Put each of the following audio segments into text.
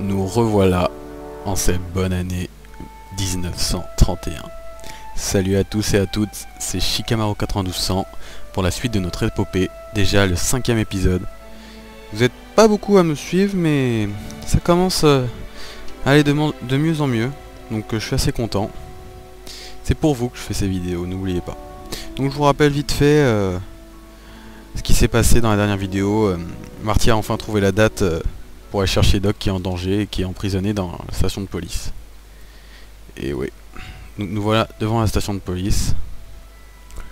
nous revoilà en cette bonne année 1931. Salut à tous et à toutes, c'est Shikamaru 9200 pour la suite de notre épopée, déjà le 5e épisode. Vous n'êtes pas beaucoup à me suivre, mais ça commence à aller de mieux en mieux, donc je suis assez content. C'est pour vous que je fais ces vidéos, n'oubliez pas. Donc je vous rappelle vite fait ce qui s'est passé dans la dernière vidéo. Marty a enfin trouvé la date pour aller chercher Doc qui est en danger et qui est emprisonné dans la station de police. Et oui, nous voilà devant la station de police.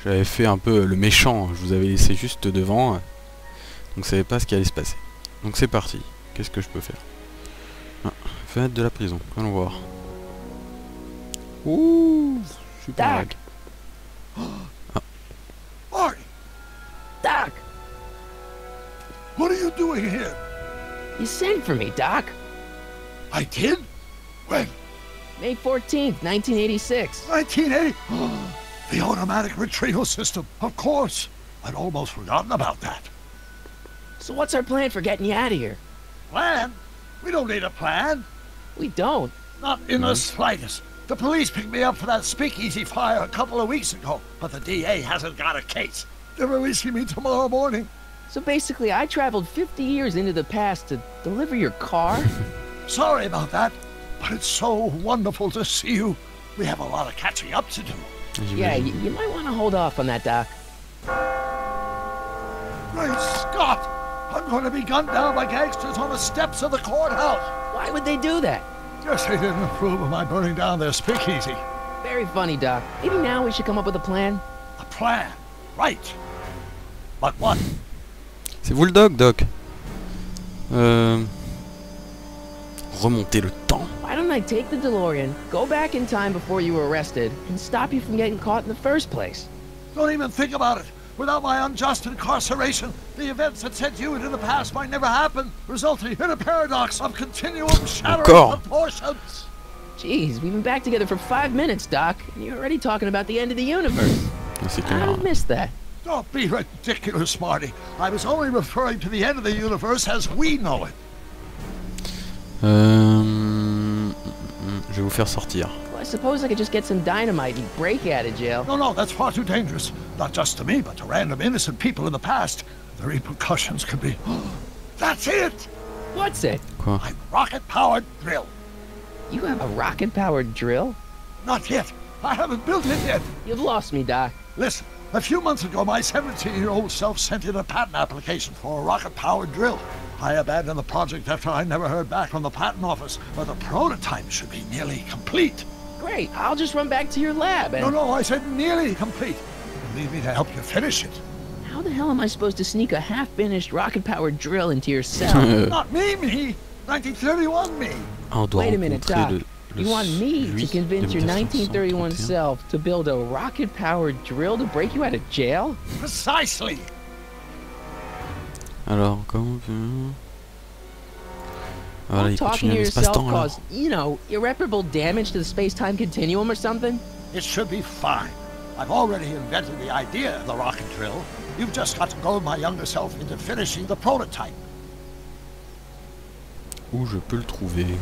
J'avais fait un peu le méchant, je vous avais laissé juste devant, donc je savais pas ce qui allait se passer. Donc c'est parti, qu'est-ce que je peux faire? Fenêtre de la prison, allons voir. Ouh, super. Doc. Oi! Doc! What are you doing here? You sent for me, Doc. I did? When? May 14th, 1986. 1980? The automatic retrieval system, of course. I'd almost forgotten about that. So what's our plan for getting you out of here? Plan? We don't need a plan. We don't. Not in the slightest. The police picked me up for that speakeasy fire a couple of weeks ago, but the DA hasn't got a case. They're releasing me tomorrow morning. So basically, I traveled 50 years into the past to deliver your car? Sorry about that, but it's so wonderful to see you. We have a lot of catching up to do. Yeah, you might want to hold off on that, Doc. Great Scott! I'm going to be gunned down by gangsters on the steps of the courthouse. Why would they do that? Guess they didn't approve of my burning down their speakeasy. Very funny, Doc. Maybe now we should come up with a plan? A plan? Right. But what? C'est vous le doc, Doc. Remonter le temps. Why don't I take the DeLorean, go back in time before you were arrested, and stop you from getting caught in the first place? Don't even think about it. Without my unjust incarceration, the events that sent you into the past might never happen, resulting in a paradox of continuum shattering proportions. Jeez, we've been back together for 5 minutes, Doc, and you're already talking about the end of the universe. I missed that. Don't be ridiculous, Marty. I was only referring to the end of the universe as we know it. Je vais vous faire sortir. Well, I suppose I could just get some dynamite and break out of jail. No, that's far too dangerous. Not just to me, but to random innocent people in the past. The repercussions could be... That's it! What's it? Quoi? My rocket-powered drill. You have a rocket-powered drill? Not yet. I haven't built it yet. You've lost me, Doc. Listen, a few months ago, my 17-year-old self sent in a patent application for a rocket-powered drill. I abandoned the project after I never heard back from the patent office, but the prototype should be nearly complete. Great, I'll just run back to your lab and... No, I said nearly complete. You need me to help you finish it. How the hell am I supposed to sneak a half-finished rocket-powered drill into your cell? Not me! 1931 me! Wait a minute, Doc. You want me to convince your 1931 self to build a rocket-powered drill to break you out of jail? Precisely! Alors, comment... Voilà, il talking continue to yourself l'espace-temps, là. cause, you know, irreparable damage to the space-time continuum or something? It should be fine. I've already invented the idea of the rocket drill. You've just got to goad my younger self into finishing the prototype. Où je peux le trouver?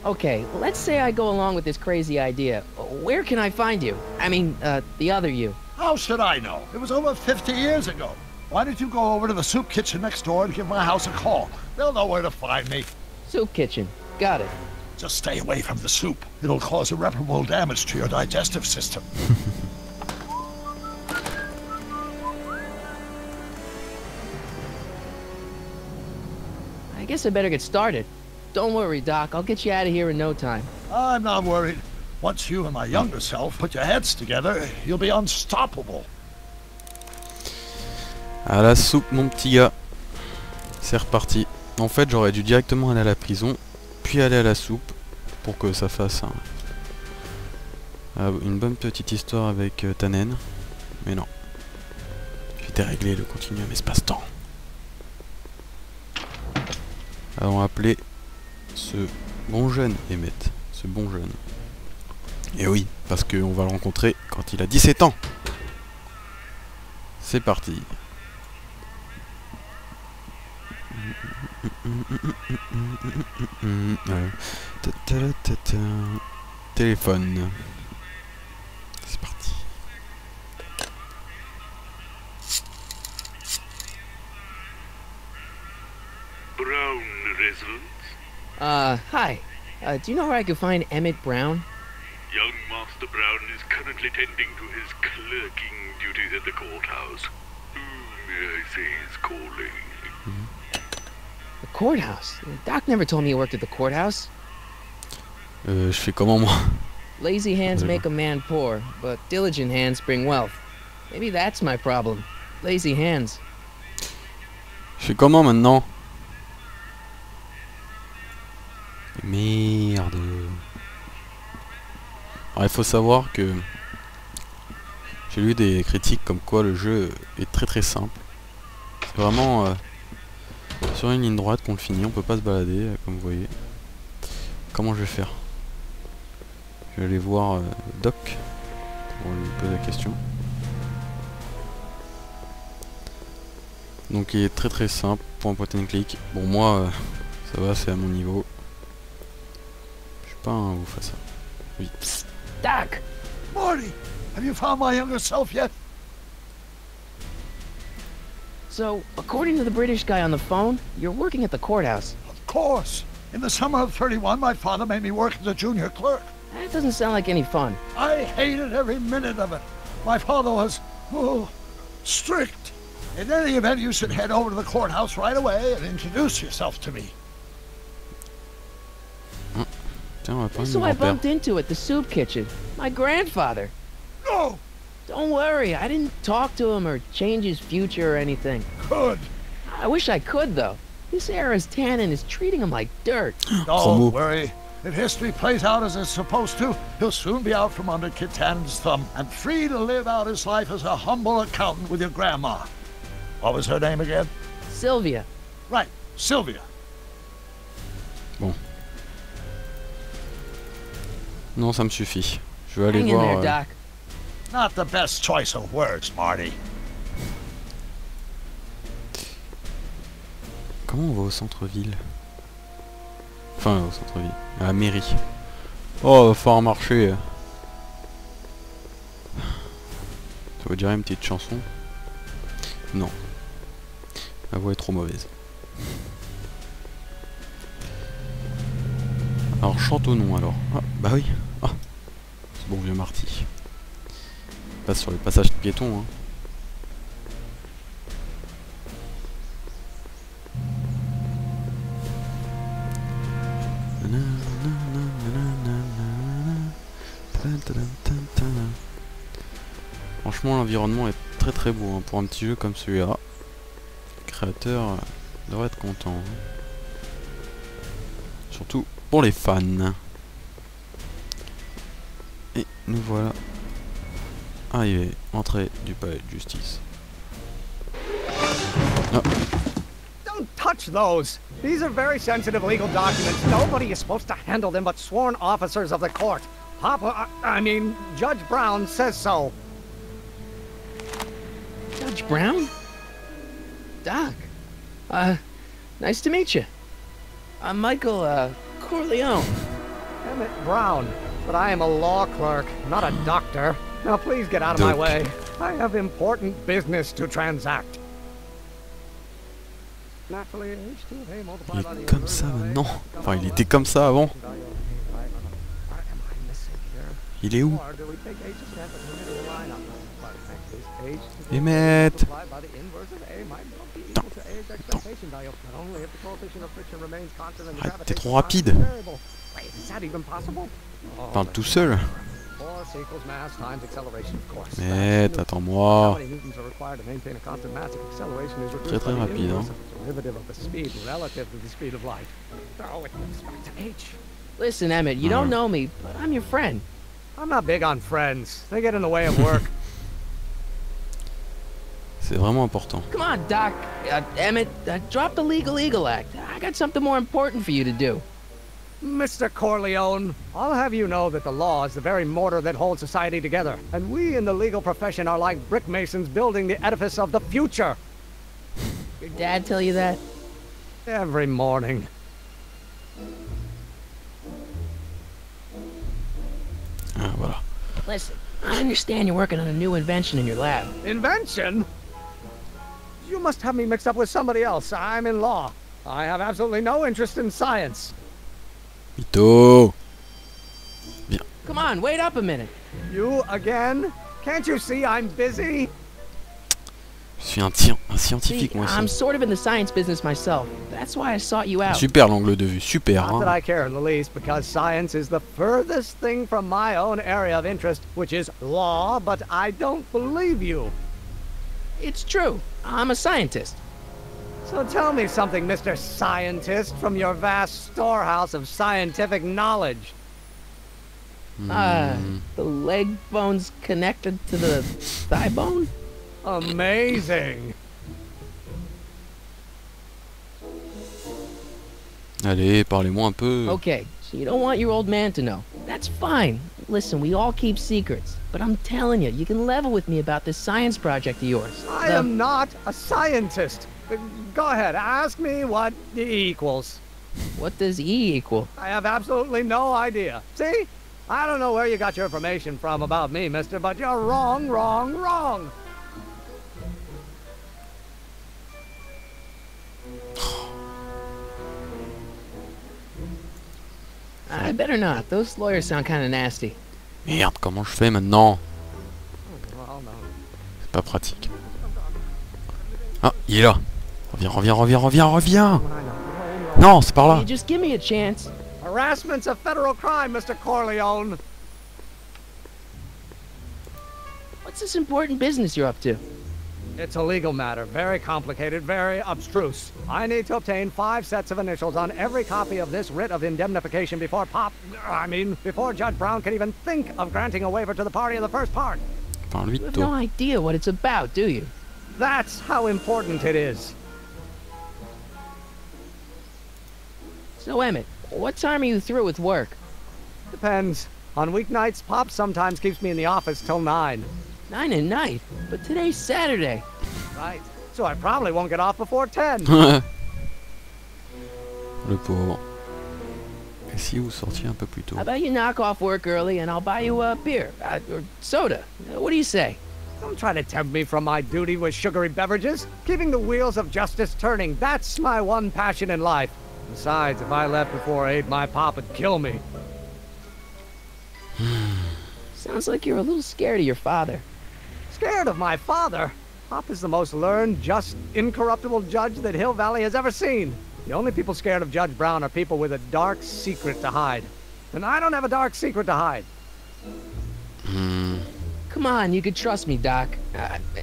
Okay, well, let's say I go along with this crazy idea. Where can I find you? I mean, the other you. How should I know? It was over 50 years ago. Why don't you go over to the soup kitchen next door and give my house a call? They'll know where to find me. Soup kitchen. Got it. Just stay away from the soup. It'll cause irreparable damage to your digestive system. I guess I better get started. Don't worry, Doc. I'll get you out of here in no time. I'm not worried. Once you and my younger self put your heads together, you'll be unstoppable. À la soupe, mon petit gars. C'est reparti. En fait, j'aurais dû directement aller à la prison, puis aller à la soupe, pour que ça fasse une bonne petite histoire avec Tannen. Mais non. J'ai déréglé le continuum espace-temps. Allons appeler ce bon jeune Emmett. Ce bon jeune. Et oui, parce qu'on va le rencontrer quand il a 17 ans. C'est parti. Téléphone. C'est parti. Brown residence? Hi. Do you know where I could find Emmett Brown? Young Master Brown is currently tending to his clerking duties at the courthouse. Who may I say is calling? The courthouse? Doc never told me he worked at the courthouse. Je fais comment moi? Lazy hands make a man poor, but diligent hands bring wealth. Maybe that's my problem. Lazy hands. Je fais comment maintenant? Merde. Alors il faut savoir que j'ai lu des critiques comme quoi le jeu est très simple. C'est vraiment sur une ligne droite qu'on le finit, on peut pas se balader comme vous voyez. Comment je vais faire? Je vais aller voir Doc pour lui poser la question. Donc il est très simple, point and click. Bon moi ça va, c'est à mon niveau. Je suis pas un ouf à ça. Oui. Psst, Doc! Marty, have you found my younger self yet? So, according to the British guy on the phone, you're working at the courthouse. Of course. In the summer of '31, my father made me work as a junior clerk. That doesn't sound like any fun. I hated every minute of it. My father was, strict. In any event, you should head over to the courthouse right away and introduce yourself to me. Tiens, on va prendre So mon I grand-père. bumped into at the soup kitchen. My grandfather. No! Don't worry, I didn't talk to him or change his future or anything. Good. I wish I could, though. This era's tannin is treating him like dirt. Don't worry. If history plays out as it's supposed to, he'll soon be out from under Kit Tannen's thumb and free to live out his life as a humble accountant with your grandma. What was her name again? Sylvia. Right, Sylvia. Bon. Non, ça me suffit. Je vais aller Hang in voir. there, Doc. Not the best choice of words, Marty. Comment on va au centre-ville? Enfin, au centre-ville. À la mairie. Oh, va falloir marcher. Ça vous dirait une petite chanson? Non. La voix est trop mauvaise. Alors chantonnons alors. Ah, bah oui. Ah. C'est bon vieux Marty. On passe sur les passages de piétons. Hein. Franchement l'environnement est très beau hein, pour un petit jeu comme celui-là. Le créateur devrait être content. Hein. Surtout pour les fans. Et nous voilà arrivés, entrée du palais de justice. Ah. Don't touch those! These are very sensitive legal documents. Nobody is supposed to handle them but sworn officers of the court. Judge Brown says so. Judge Brown? Doc. Nice to meet you. I'm Michael, Corleone. Emmett Brown. But I am a law clerk, not a doctor. Now please get out of my way. I have important business to transact. Il est comme ça maintenant. Enfin, il était comme ça avant. Il est où? Emmett. Attends. Arrête, t'es trop rapide. Parle tout seul. Emmett, attends-moi. Très rapide, hein. Listen, Emmett, you don't know me, but I'm your friend. I'm not big on friends. They get in the way of work. C'est vraiment important. Come on, Doc. Emmett, drop the Legal Eagle Act. I got something more important for you to do. Mr. Corleone, I'll have you know that the law is the very mortar that holds society together, and we in the legal profession are like brick masons building the edifice of the future. Your dad tell you that? Every morning. Ah, voilà. Listen, I understand you're working on a new invention in your lab. Invention? You must have me mixed up with somebody else. I'm in law. I have absolutely no interest in science. Mytho. Bien. Come on, wait up a minute. You again? Can't you see I'm busy? Je suis un scientifique, moi I'm aussi. sort of in the science business myself. That's why I sought you out. Super l'angle de vue, super. Not that Hein. I care in the least, because science is the furthest thing from my own area of interest, which is law, but I don't believe you. It's true. I'm a scientist. So tell me something, Mr. Scientist, from your vast storehouse of scientific knowledge. The leg bone's connected to the thigh bone? Amazing. Allez, parlez-moi un peu. Okay, so you don't want your old man to know. That's fine. Listen, we all keep secrets. But I'm telling you, you can level with me about this science project of yours. I am not a scientist. Go ahead, ask me what E equals. What does E equal? I have absolutely no idea. See? I don't know where you got your information from about me, mister, but you're wrong, wrong, wrong. I better not. Those lawyers sound kind of nasty. Merde, comment je fais maintenant? Well, no. C'est pas pratique. Ah, il est là. Reviens. Non, c'est par là. You just give me a chance. Harassment's a federal crime, Mr. Corleone. What's this important business you're up to? It's a legal matter, very complicated, very abstruse. I need to obtain 5 sets of initials on every copy of this writ of indemnification before before Judge Brown can even think of granting a waiver to the party in the first part. Parle-lui You de have no toi. idea what it's about, do you? That's how important it is. So, Emmett, what time are you through with work? Depends. On weeknights, Pop sometimes keeps me in the office till 9. 9 at night? But today's Saturday. Right. So I probably won't get off before 10. Le pauvre. Et si vous sortiez un peu plus tôt? How about you knock off work early and I'll buy you a beer or soda? What do you say? Don't try to tempt me from my duty with sugary beverages. Keeping the wheels of justice turning, that's my one passion in life. Besides, if I left before 8, my pop would kill me. Sounds like you're a little scared of your father. Scared of my father? Pop is the most learned, just, incorruptible judge that Hill Valley has ever seen. The only people scared of Judge Brown are people with a dark secret to hide. And I don't have a dark secret to hide. Come on, you can trust me, Doc.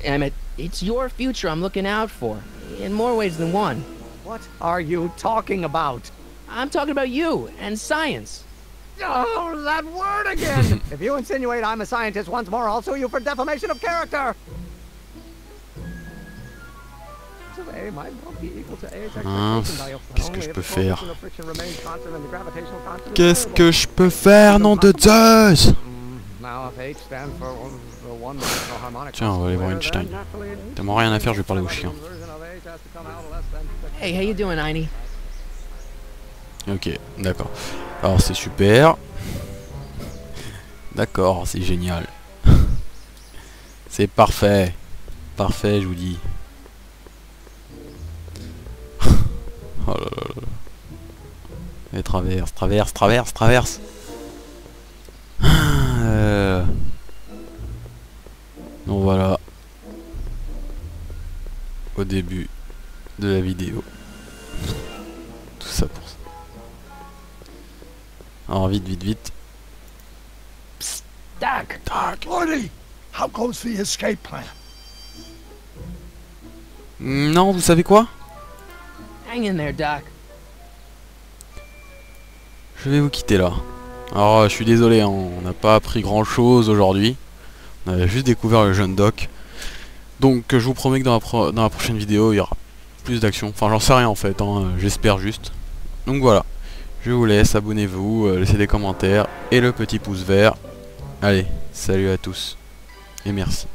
Emmett, it's your future I'm looking out for. In more ways than one. What are you talking about? I'm talking about you and science. Oh, that word again! If you insinuate I'm a scientist once more, I'll sue you for defamation of character! So A might well be equal to A's expectation value. Qu'est-ce que je peux faire? Only if the coefficient of friction remains constant and the gravitational constant is Qu'est-ce variable. que je peux faire, nom de Zeus? Now, if H stands for one-dimensional harmonic Tiens, on va aller voir constant square, Einstein. then naturally it is T'as rien à faire, je vais parler au chien. version of H has to come out less than Hey, how you doing, Einie? Ok, d'accord. Alors c'est super. D'accord, c'est génial. C'est parfait. Parfait, je vous dis. Oh là là là. Et traverse. Donc voilà. Au début de la vidéo. Tout ça pour ça. Alors vite. Psst, Doc! Lordy, how goes the escape plan? Non, vous savez quoi? Hang in there, Doc. Je vais vous quitter là. Alors je suis désolé, hein, on n'a pas appris grand chose aujourd'hui. On avait juste découvert le jeune doc. Donc je vous promets que dans la prochaine vidéo il y aura plus d'action. Enfin j'en sais rien en fait, hein, j'espère juste. Donc voilà. Je vous laisse, abonnez-vous, laissez des commentaires et le petit pouce vert. Allez, salut à tous et merci.